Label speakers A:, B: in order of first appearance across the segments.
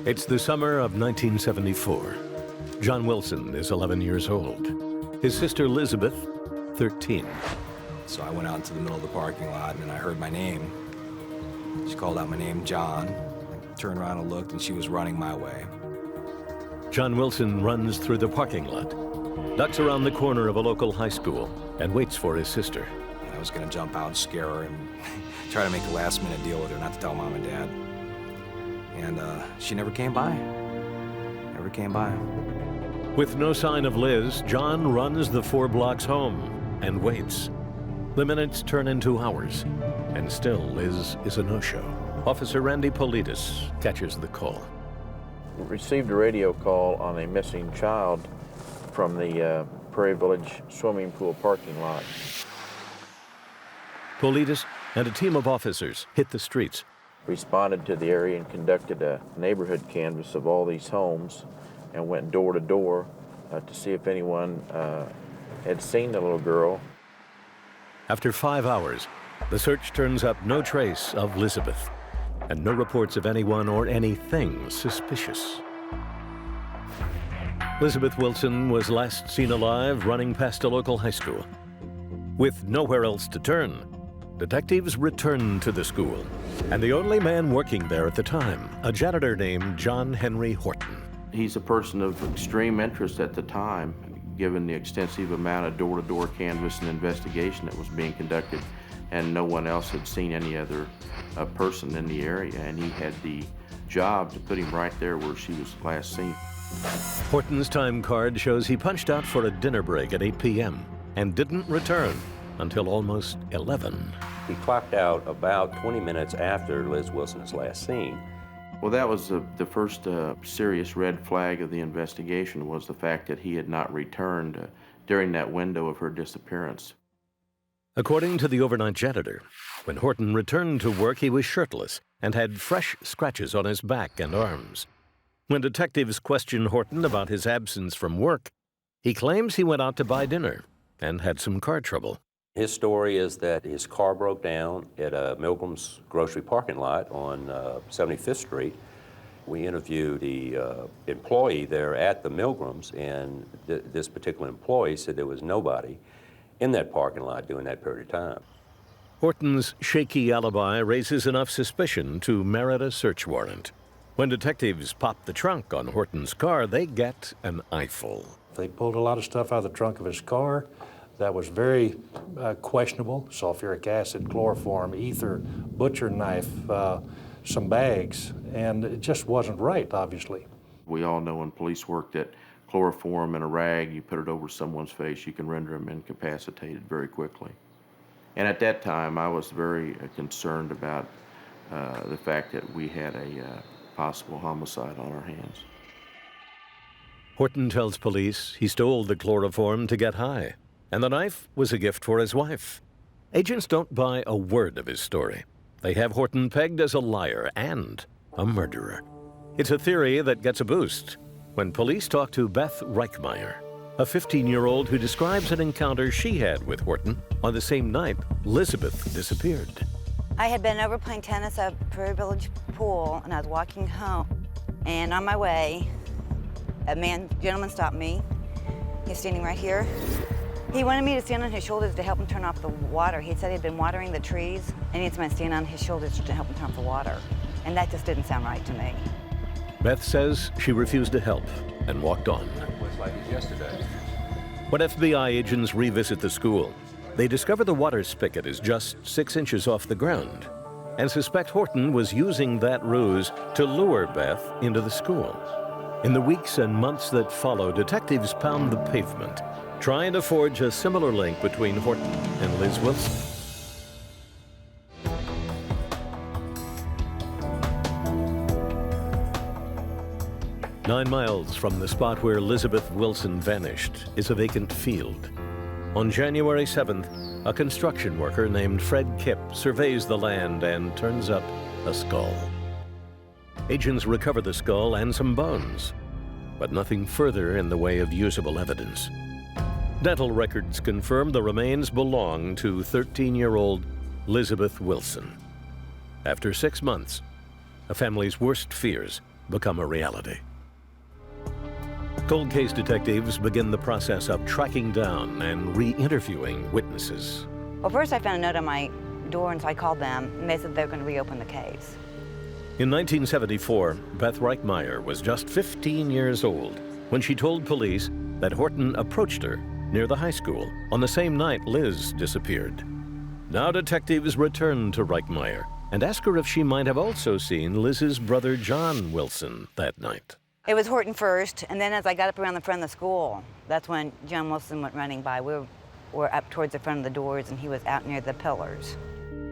A: It's the summer of 1974. John Wilson is 11 years old. His sister Elizabeth, 13.
B: So I went out into the middle of the parking lot and I heard my name. She called out my name, John. I turned around and looked and she was running my way.
A: John Wilson runs through the parking lot, ducks around the corner of a local high school, and waits for his sister.
B: I was gonna jump out and scare her and try to make a last minute deal with her, not to tell Mom and Dad. And she never came by. Never came by.
A: With no sign of Liz, John runs the 4 blocks home and waits. The minutes turn into hours, and still Liz is a no-show. Officer Randy Politis catches the call.
C: We received a radio call on a missing child from the Prairie Village swimming pool parking lot.
A: Politis and a team of officers hit the streets.
C: Responded to the area and conducted a neighborhood canvass of all these homes and went door to door to see if anyone had seen the little girl.
A: After 5 hours, the search turns up no trace of Elizabeth and no reports of anyone or anything suspicious. Elizabeth Wilson was last seen alive running past a local high school. With nowhere else to turn, detectives returned to the school, and the only man working there at the time, a janitor named John Henry Horton.
C: He's a person of extreme interest at the time, given the extensive amount of door-to-door canvass and investigation that was being conducted, and no one else had seen any other person in the area, and he had the job to put him right there where she was last seen.
A: Horton's time card shows he punched out for a dinner break at 8 p.m. and didn't return until almost 11.
D: He clocked out about 20 minutes after Liz Wilson is last seen.
C: Well, that was the first serious red flag of the investigation, was the fact that he had not returned during that window of her disappearance.
A: According to the overnight janitor, when Horton returned to work, he was shirtless and had fresh scratches on his back and arms. When detectives questioned Horton about his absence from work, he claims he went out to buy dinner and had some car trouble.
D: His story is that his car broke down at a Milgram's grocery parking lot on 75th Street. We interviewed the employee there at the Milgram's, and this particular employee said there was nobody in that parking lot during that period of time.
A: Horton's shaky alibi raises enough suspicion to merit a search warrant. When detectives pop the trunk on Horton's car, they get an eyeful.
E: They pulled a lot of stuff out of the trunk of his car that was very questionable: sulfuric acid, chloroform, ether, butcher knife, some bags, and it just wasn't right, obviously.
C: We all know in police work that chloroform in a rag, you put it over someone's face, you can render them incapacitated very quickly. And at that time, I was very concerned about the fact that we had a possible homicide on our hands.
A: Horton tells police he stole the chloroform to get high, and the knife was a gift for his wife. Agents don't buy a word of his story. They have Horton pegged as a liar and a murderer. It's a theory that gets a boost when police talk to Beth Reichmeyer, a 15-year-old who describes an encounter she had with Horton on the same night Elizabeth disappeared.
F: I had been over playing tennis at Prairie Village Pool, and I was walking home, and on my way, a gentleman stopped me. He's standing right here. He wanted me to stand on his shoulders to help him turn off the water. He said he'd been watering the trees, and he needs me to stand on his shoulders to help him turn off the water. And that just didn't sound right to me.
A: Beth says she refused to help and walked on.
D: It was like yesterday.
A: When FBI agents revisit the school, they discover the water spigot is just 6 inches off the ground and suspect Horton was using that ruse to lure Beth into the school. In the weeks and months that follow, detectives pound the pavement, trying to forge a similar link between Horton and Liz Wilson. "9 miles from the spot where Elizabeth Wilson vanished is a vacant field. On January 7th, a construction worker named Fred Kipp surveys the land and turns up a skull. Agents recover the skull and some bones, but nothing further in the way of usable evidence. Dental records confirm the remains belong to 13-year-old Elizabeth Wilson. After 6 months, a family's worst fears become a reality. Cold case detectives begin the process of tracking down and re-interviewing witnesses.
F: Well, first I found a note on my door, and so I called them, and they said they were going to reopen the case.
A: In 1974, Beth Reichmeyer was just 15 years old when she told police that Horton approached her near the high school on the same night Liz disappeared. Now detectives return to Reichmeyer and ask her if she might have also seen Liz's brother John Wilson that night.
F: It was Horton first, and then as I got up around the front of the school, that's when John Wilson went running by. We were up towards the front of the doors, and he was out near the pillars.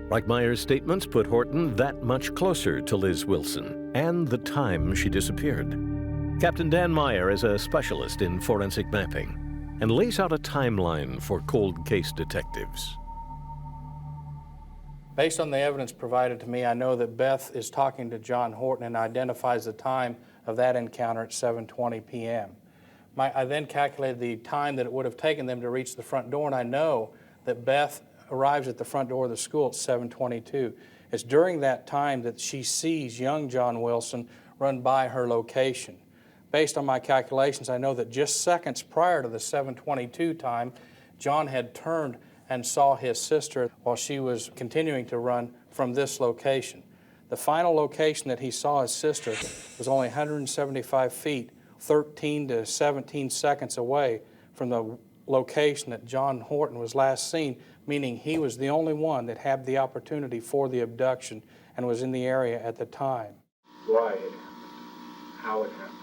A: Reichmeyer's statements put Horton that much closer to Liz Wilson and the time she disappeared. Captain Dan Meyer is a specialist in forensic mapping and lays out a timeline for cold case detectives.
E: Based on the evidence provided to me, I know that Beth is talking to John Horton and identifies the time of that encounter at 7:20 p.m. I then calculated the time that it would have taken them to reach the front door, and I know that Beth arrives at the front door of the school at 7:22. It's during that time that she sees young John Wilson run by her location. Based on my calculations, I know that just seconds prior to the 7:22 time, John had turned and saw his sister while she was continuing to run from this location. The final location that he saw his sister was only 175 feet, 13 to 17 seconds away from the location that John Horton was last seen, meaning he was the only one that had the opportunity for the abduction and was in the area at the time.
G: Why it happened, how it happened.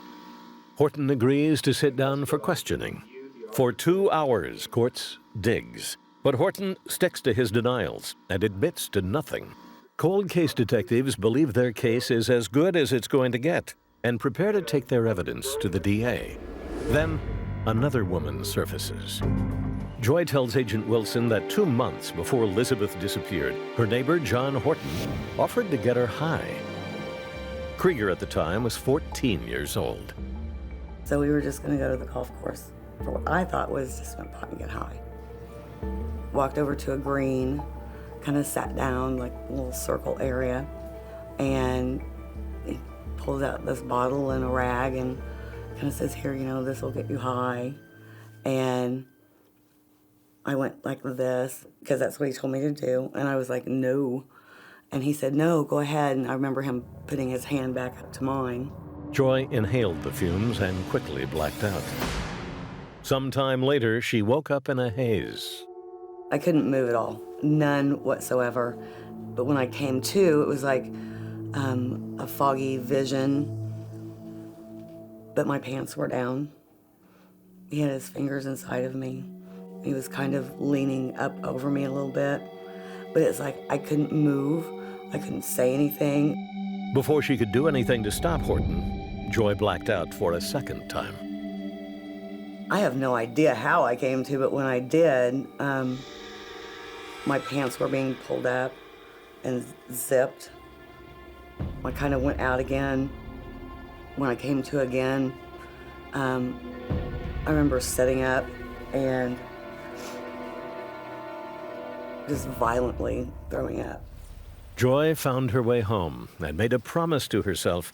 A: Horton agrees to sit down for questioning. For 2 hours, Courts digs. But Horton sticks to his denials and admits to nothing. Cold case detectives believe their case is as good as it's going to get and prepare to take their evidence to the DA. Then, another woman surfaces. Joy tells Agent Wilson that 2 months before Elizabeth disappeared, her neighbor, John Horton, offered to get her high. Krieger at the time was 14 years old.
H: So we were just going to go to the golf course for what I thought was just smoke pot and get high. Walked over to a green, kind of sat down, like a little circle area, and he pulls out this bottle and a rag and kind of says, here, this will get you high. And I went like this, because that's what he told me to do, and I was like, no. And he said, no, go ahead, and I remember him putting his hand back up to mine.
A: Joy inhaled the fumes and quickly blacked out. Sometime later, she woke up in a haze.
H: I couldn't move at all, none whatsoever. But when I came to, it was like a foggy vision, but my pants were down. He had his fingers inside of me. He was kind of leaning up over me a little bit, but it's like I couldn't move, I couldn't say anything.
A: Before she could do anything to stop Horton, Joy blacked out for a second time.
H: I have no idea how I came to, but when I did, my pants were being pulled up and zipped. I kind of went out again. When I came to again, I remember sitting up and just violently throwing up.
A: Joy found her way home and made a promise to herself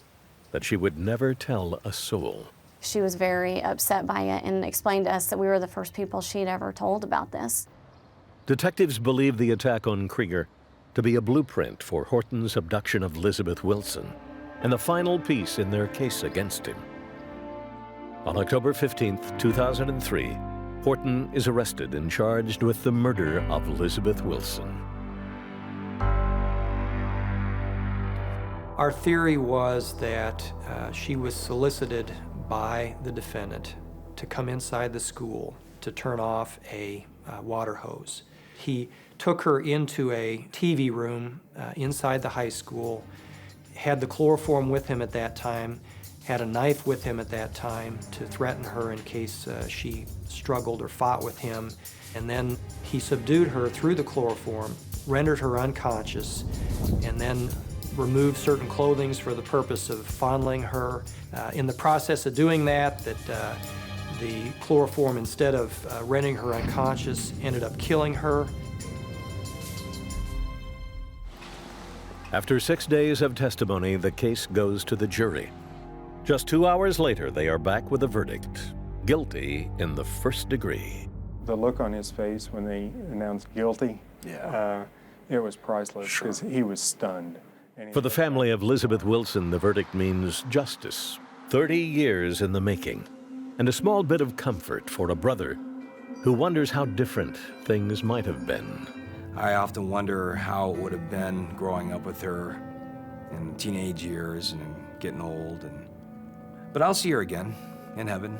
A: that she would never tell a soul.
I: She was very upset by it and explained to us that we were the first people she'd ever told about this.
A: Detectives believe the attack on Krieger to be a blueprint for Horton's abduction of Elizabeth Wilson and the final piece in their case against him. On October 15, 2003, Horton is arrested and charged with the murder of Elizabeth Wilson.
J: Our theory was that she was solicited by the defendant to come inside the school to turn off a water hose. He took her into a TV room inside the high school, had the chloroform with him at that time, had a knife with him at that time to threaten her in case she struggled or fought with him. And then he subdued her through the chloroform, rendered her unconscious, and then removed certain clothing for the purpose of fondling her. In the process of doing that, the chloroform, instead of rendering her unconscious, ended up killing her.
A: After 6 days of testimony, the case goes to the jury. Just 2 hours later, they are back with a verdict. Guilty in the first degree.
G: The look on his face when they announced guilty, it was priceless because he was stunned. And he
A: For the family of Elizabeth Wilson, the verdict means justice. 30 years in the making. And a small bit of comfort for a brother who wonders how different things might have been.
B: I often wonder how it would have been growing up with her in teenage years and getting old. But I'll see her again in heaven.